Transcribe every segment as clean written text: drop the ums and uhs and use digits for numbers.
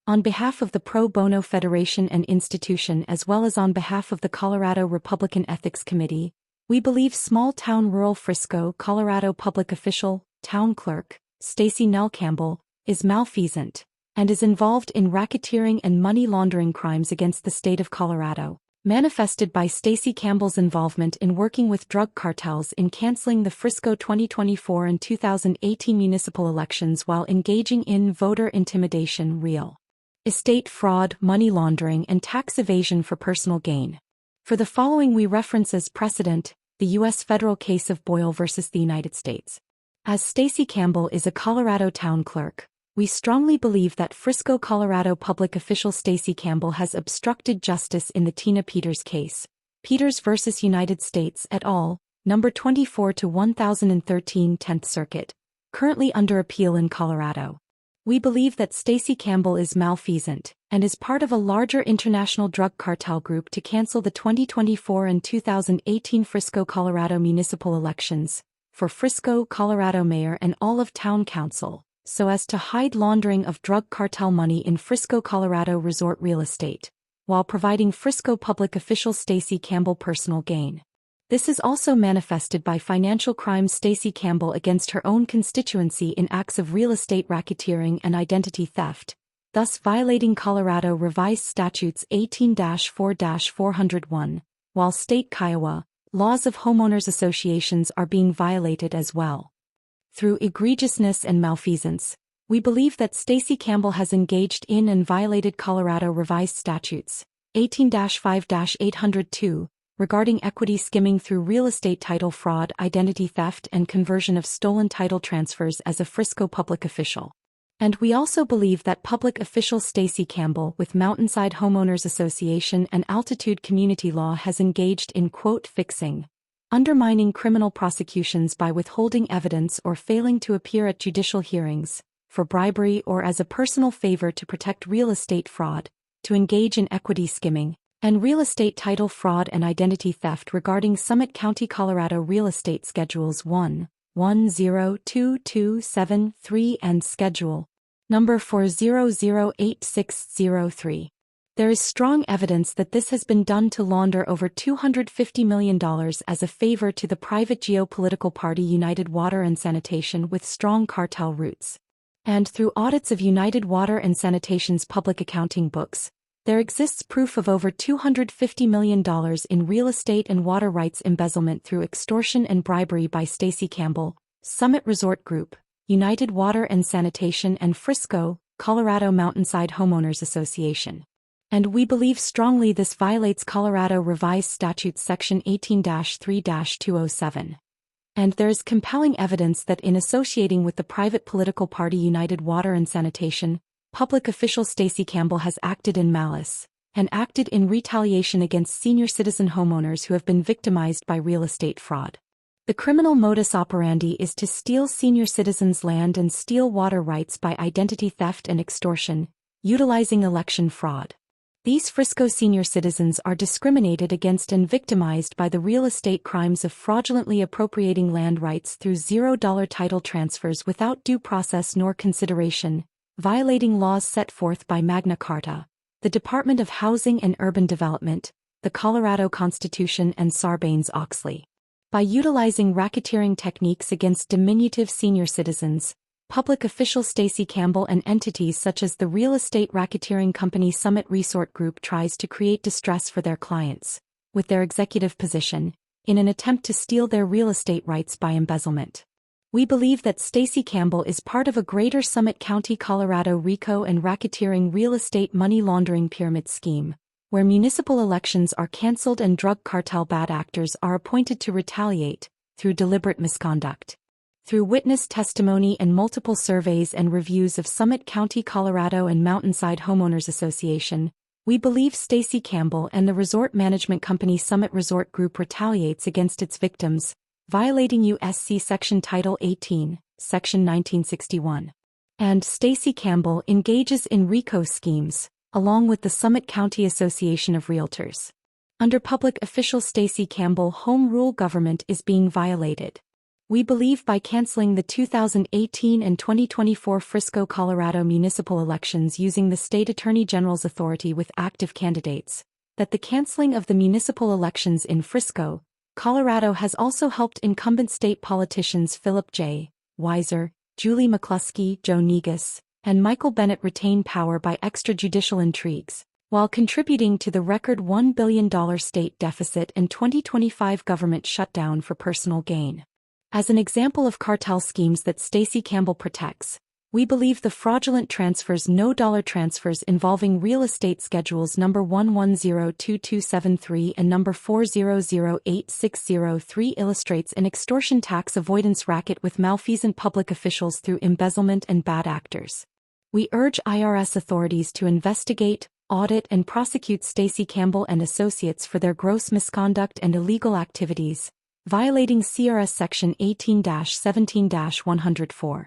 On behalf of the Pro Bono Federation and Institution as well as on behalf of the Colorado Republican Ethics Committee, we believe small-town rural Frisco, Colorado public official, town clerk, Stacey Nell Campbell, is malfeasant, and is involved in racketeering and money laundering crimes against the state of Colorado, manifested by Stacey Campbell's involvement in working with drug cartels in canceling the Frisco 2024 and 2018 municipal elections while engaging in voter intimidation, real estate fraud, money laundering, and tax evasion for personal gain. For the following we reference as precedent, the U.S. federal case of Boyle versus the United States. As Stacey Campbell is a Colorado town clerk, we strongly believe that Frisco, Colorado public official Stacey Campbell has obstructed justice in the Tina Peters case, Peters versus United States et al., number 24 to 1013 10th Circuit, currently under appeal in Colorado. We believe that Stacey Campbell is malfeasant and is part of a larger international drug cartel group to cancel the 2024 and 2018 Frisco, Colorado municipal elections for Frisco, Colorado mayor and all of town council, so as to hide laundering of drug cartel money in Frisco, Colorado resort real estate, while providing Frisco public official Stacey Campbell personal gain. This is also manifested by financial crimes Stacey Campbell against her own constituency in acts of real estate racketeering and identity theft, thus violating Colorado Revised Statutes 18-4-401, while state Kiowa laws of homeowners associations are being violated as well. Through egregiousness and malfeasance, we believe that Stacey Campbell has engaged in and violated Colorado Revised Statutes 18-5-802, regarding equity skimming through real estate title fraud, identity theft and conversion of stolen title transfers as a Frisco public official. And we also believe that public official Stacey Campbell with Mountainside Homeowners Association and Altitude Community Law has engaged in quote fixing, undermining criminal prosecutions by withholding evidence or failing to appear at judicial hearings, for bribery or as a personal favor to protect real estate fraud, to engage in equity skimming, and real estate title fraud and identity theft regarding Summit County, Colorado Real Estate Schedules 1, 102273 and Schedule number 4008603. There is strong evidence that this has been done to launder over $250 million as a favor to the private geopolitical party United Water and Sanitation with strong cartel roots. And through audits of United Water and Sanitation's public accounting books, there exists proof of over $250 million in real estate and water rights embezzlement through extortion and bribery by Stacey Campbell, Summit Resort Group, United Water and Sanitation and Frisco, Colorado Mountainside Homeowners Association. And we believe strongly this violates Colorado Revised Statutes Section 18-3-207. And there is compelling evidence that in associating with the private political party United Water and Sanitation, public official Stacey Campbell has acted in malice, and acted in retaliation against senior citizen homeowners who have been victimized by real estate fraud. The criminal modus operandi is to steal senior citizens' land and steal water rights by identity theft and extortion, utilizing election fraud. These Frisco senior citizens are discriminated against and victimized by the real estate crimes of fraudulently appropriating land rights through $0 title transfers without due process nor consideration, violating laws set forth by Magna Carta, the Department of Housing and Urban Development, the Colorado Constitution and Sarbanes-Oxley. By utilizing racketeering techniques against diminutive senior citizens, public official Stacey Campbell and entities such as the real estate racketeering company Summit Resort Group tries to create distress for their clients, with their executive position, in an attempt to steal their real estate rights by embezzlement. We believe that Stacey Campbell is part of a greater Summit County, Colorado RICO and racketeering real estate money laundering pyramid scheme, where municipal elections are canceled and drug cartel bad actors are appointed to retaliate, through deliberate misconduct. Through witness testimony and multiple surveys and reviews of Summit County, Colorado and Mountainside Homeowners Association, we believe Stacey Campbell and the resort management company Summit Resort Group retaliates against its victims, violating USC Section Title 18, Section 1961. And Stacey Campbell engages in RICO schemes, along with the Summit County Association of Realtors. Under public official Stacey Campbell, home rule government is being violated. We believe by canceling the 2018 and 2024 Frisco, Colorado municipal elections using the state attorney general's authority with active candidates, that the canceling of the municipal elections in Frisco, Colorado has also helped incumbent state politicians Philip J. Weiser, Julie McCluskey, Joe Negus, and Michael Bennett retain power by extrajudicial intrigues, while contributing to the record $1 billion state deficit and 2025 government shutdown for personal gain. As an example of cartel schemes that Stacey Campbell protects, we believe the fraudulent transfers no-dollar transfers involving real estate schedules number 1102273 and number 4008603 illustrates an extortion tax avoidance racket with malfeasant public officials through embezzlement and bad actors. We urge IRS authorities to investigate, audit and prosecute Stacey Campbell and associates for their gross misconduct and illegal activities, violating CRS Section 18-17-104.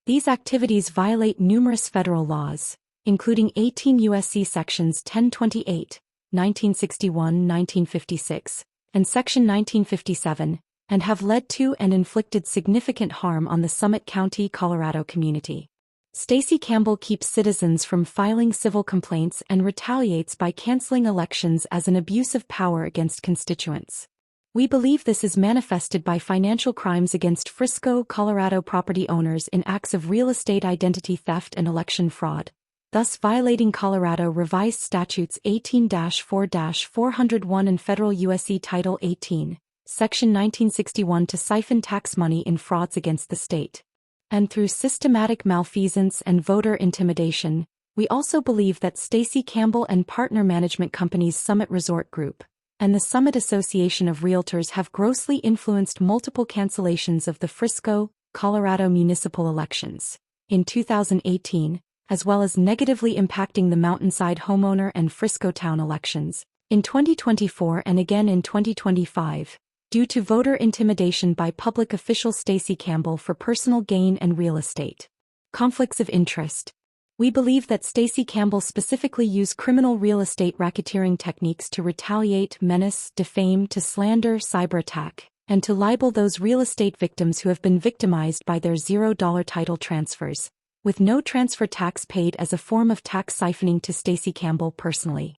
These activities violate numerous federal laws, including 18 U.S.C. Sections 1028, 1961-1956, and Section 1957, and have led to and inflicted significant harm on the Summit County, Colorado community. Stacey Campbell keeps citizens from filing civil complaints and retaliates by canceling elections as an abuse of power against constituents. We believe this is manifested by financial crimes against Frisco, Colorado property owners in acts of real estate identity theft and election fraud, thus violating Colorado Revised Statutes 18-4-401 and Federal U.S.C. Title 18, Section 1961 to siphon tax money in frauds against the state. And through systematic malfeasance and voter intimidation, we also believe that Stacey Campbell and partner management companies Summit Resort Group and the Summit Association of Realtors have grossly influenced multiple cancellations of the Frisco, Colorado municipal elections in 2018, as well as negatively impacting the Mountainside homeowner and Frisco town elections in 2024 and again in 2025, due to voter intimidation by public official Stacey Campbell for personal gain and real estate. Conflicts of interest. We believe that Stacey Campbell specifically used criminal real estate racketeering techniques to retaliate, menace, defame, to slander, cyberattack, and to libel those real estate victims who have been victimized by their $0 title transfers, with no transfer tax paid as a form of tax siphoning to Stacey Campbell personally.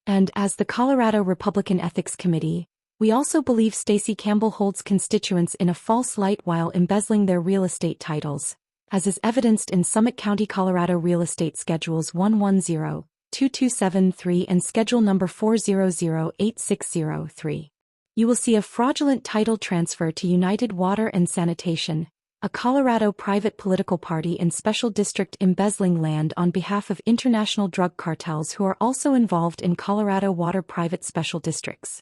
And as the Colorado Republican Ethics Committee, we also believe Stacey Campbell holds constituents in a false light while embezzling their real estate titles, as is evidenced in Summit County, Colorado Real Estate Schedules 1102273 and Schedule Number 4008603. You will see a fraudulent title transfer to United Water and Sanitation, a Colorado private political party and special district embezzling land on behalf of international drug cartels who are also involved in Colorado water private special districts.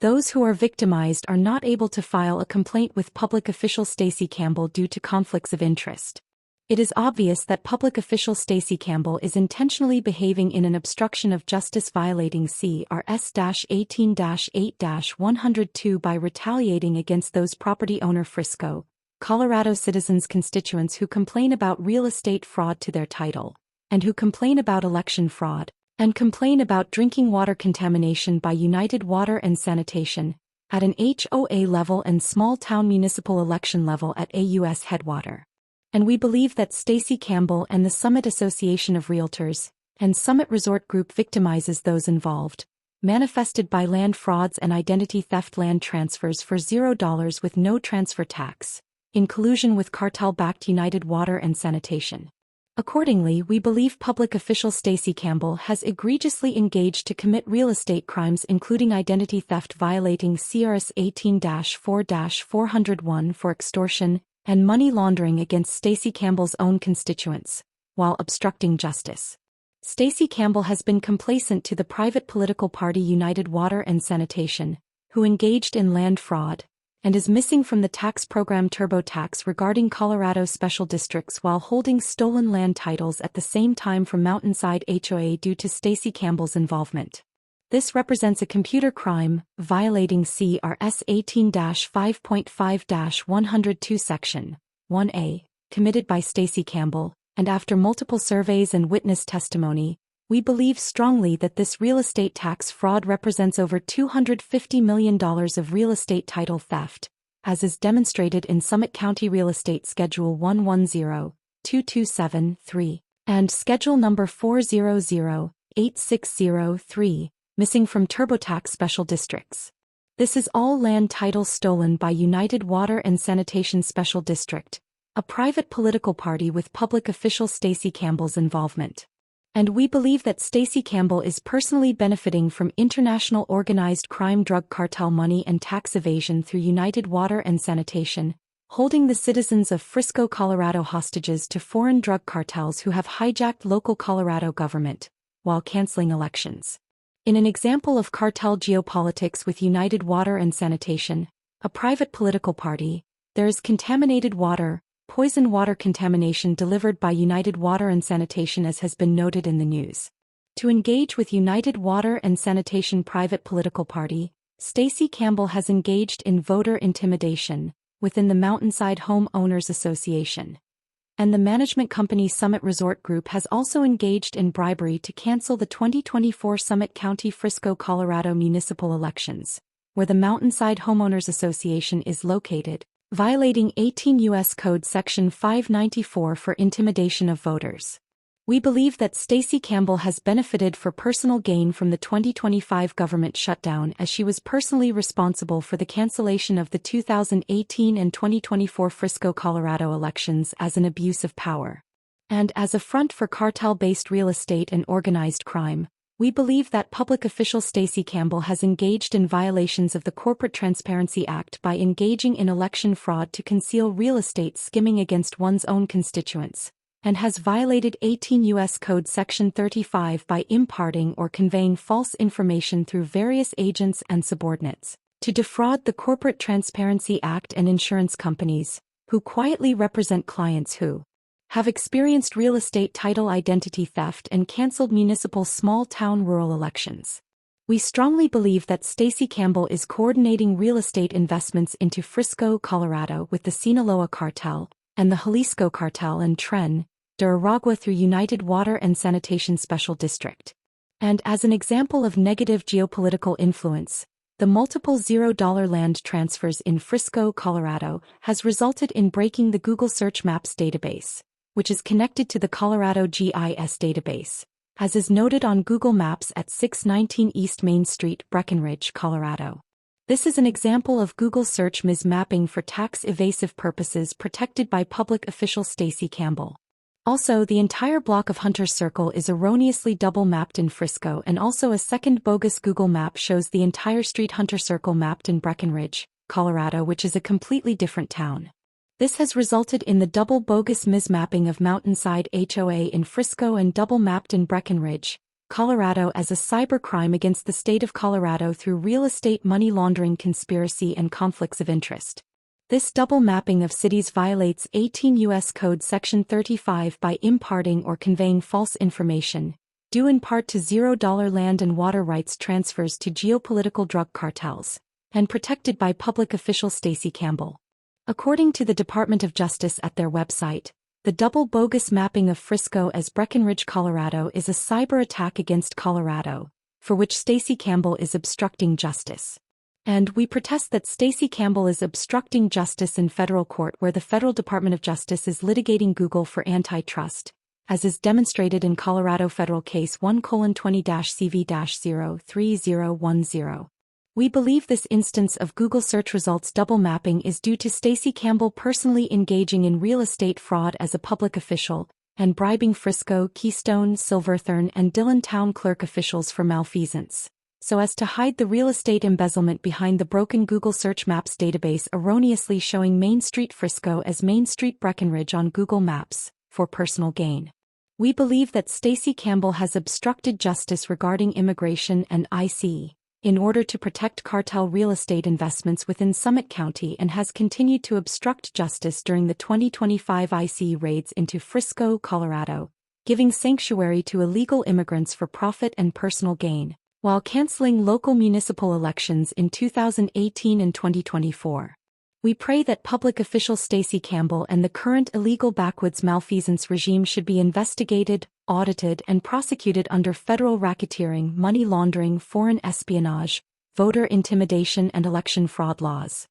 Those who are victimized are not able to file a complaint with public official Stacey Campbell due to conflicts of interest. It is obvious that public official Stacey Campbell is intentionally behaving in an obstruction of justice violating CRS 18-8-102 by retaliating against those property owner Frisco, Colorado citizens constituents who complain about real estate fraud to their title, and who complain about election fraud, and complain about drinking water contamination by United Water and Sanitation, at an HOA level and small town municipal election level at AUS Headwater. And we believe that Stacey Campbell and the Summit Association of Realtors and Summit Resort Group victimizes those involved, manifested by land frauds and identity theft land transfers for $0 with no transfer tax, in collusion with cartel-backed United Water and Sanitation. Accordingly, we believe public official Stacey Campbell has egregiously engaged to commit real estate crimes including identity theft violating CRS 18-4-401 for extortion, and money laundering against Stacey Campbell's own constituents, while obstructing justice. Stacey Campbell has been complacent to the private political party United Water and Sanitation, who engaged in land fraud, and is missing from the tax program TurboTax regarding Colorado special districts while holding stolen land titles at the same time from Mountainside HOA due to Stacey Campbell's involvement. This represents a computer crime, violating CRS 18-5.5-102 Section 1A, committed by Stacey Campbell, and after multiple surveys and witness testimony, we believe strongly that this real estate tax fraud represents over $250 million of real estate title theft, as is demonstrated in Summit County Real Estate Schedule 110-2273, and Schedule Number 400-8603, missing from TurboTax Special Districts. This is all land titles stolen by United Water and Sanitation Special District, a private political party with public official Stacey Campbell's involvement. And we believe that Stacey Campbell is personally benefiting from international organized crime drug cartel money and tax evasion through United Water and Sanitation, holding the citizens of Frisco, Colorado hostages to foreign drug cartels who have hijacked local Colorado government, while canceling elections. In an example of cartel geopolitics with United Water and Sanitation, a private political party, there is contaminated water, poison water contamination delivered by United Water and Sanitation, as has been noted in the news. To engage with United Water and Sanitation private political party, Stacey Campbell has engaged in voter intimidation within the Mountainside Home Owners Association. And the management company Summit Resort Group has also engaged in bribery to cancel the 2024 Summit County Frisco, Colorado municipal elections, where the Mountainside Homeowners Association is located, violating 18 U.S. Code Section 594 for intimidation of voters. We believe that Stacey Campbell has benefited for personal gain from the 2025 government shutdown, as she was personally responsible for the cancellation of the 2018 and 2024 Frisco, Colorado elections as an abuse of power. And as a front for cartel-based real estate and organized crime, we believe that public official Stacey Campbell has engaged in violations of the Corporate Transparency Act by engaging in election fraud to conceal real estate skimming against one's own constituents, and has violated 18 U.S. Code Section 35 by imparting or conveying false information through various agents and subordinates to defraud the Corporate Transparency Act and insurance companies, who quietly represent clients who have experienced real estate title identity theft and canceled municipal small-town rural elections. We strongly believe that Stacey Campbell is coordinating real estate investments into Frisco, Colorado with the Sinaloa cartel and the Jalisco cartel and Tren de Aragua through United Water and Sanitation Special District. And as an example of negative geopolitical influence, the multiple $0 land transfers in Frisco, Colorado has resulted in breaking the Google Search Maps database, which is connected to the Colorado GIS database, as is noted on Google Maps at 619 East Main Street, Breckenridge, Colorado. This is an example of Google search mismapping for tax evasive purposes protected by public official Stacey Campbell. Also, the entire block of Hunter's Circle is erroneously double-mapped in Frisco, and also a second bogus Google map shows the entire street Hunter Circle mapped in Breckenridge, Colorado, which is a completely different town. This has resulted in the double bogus mismapping of Mountainside HOA in Frisco and double mapped in Breckenridge, Colorado as a cybercrime against the state of Colorado through real estate money laundering conspiracy and conflicts of interest. This double mapping of cities violates 18 U.S. Code Section 35 by imparting or conveying false information, due in part to $0 land and water rights transfers to geopolitical drug cartels, and protected by public official Stacey Campbell. According to the Department of Justice at their website, the double bogus mapping of Frisco as Breckenridge, Colorado is a cyber attack against Colorado, for which Stacey Campbell is obstructing justice. And we protest that Stacey Campbell is obstructing justice in federal court, where the Federal Department of Justice is litigating Google for antitrust, as is demonstrated in Colorado Federal Case 1:20-CV-03010. We believe this instance of Google search results double mapping is due to Stacey Campbell personally engaging in real estate fraud as a public official, and bribing Frisco, Keystone, Silverthorne, and Dillon town clerk officials for malfeasance, so as to hide the real estate embezzlement behind the broken Google Search Maps database, erroneously showing Main Street Frisco as Main Street Breckenridge on Google Maps, for personal gain. We believe that Stacey Campbell has obstructed justice regarding immigration and IC, in order to protect cartel real estate investments within Summit County, and has continued to obstruct justice during the 2025 IC raids into Frisco, Colorado, giving sanctuary to illegal immigrants for profit and personal gain, while canceling local municipal elections in 2018 and 2024. We pray that public official Stacey Campbell and the current illegal backwoods malfeasance regime should be investigated, audited, and prosecuted under federal racketeering, money laundering, foreign espionage, voter intimidation, and election fraud laws.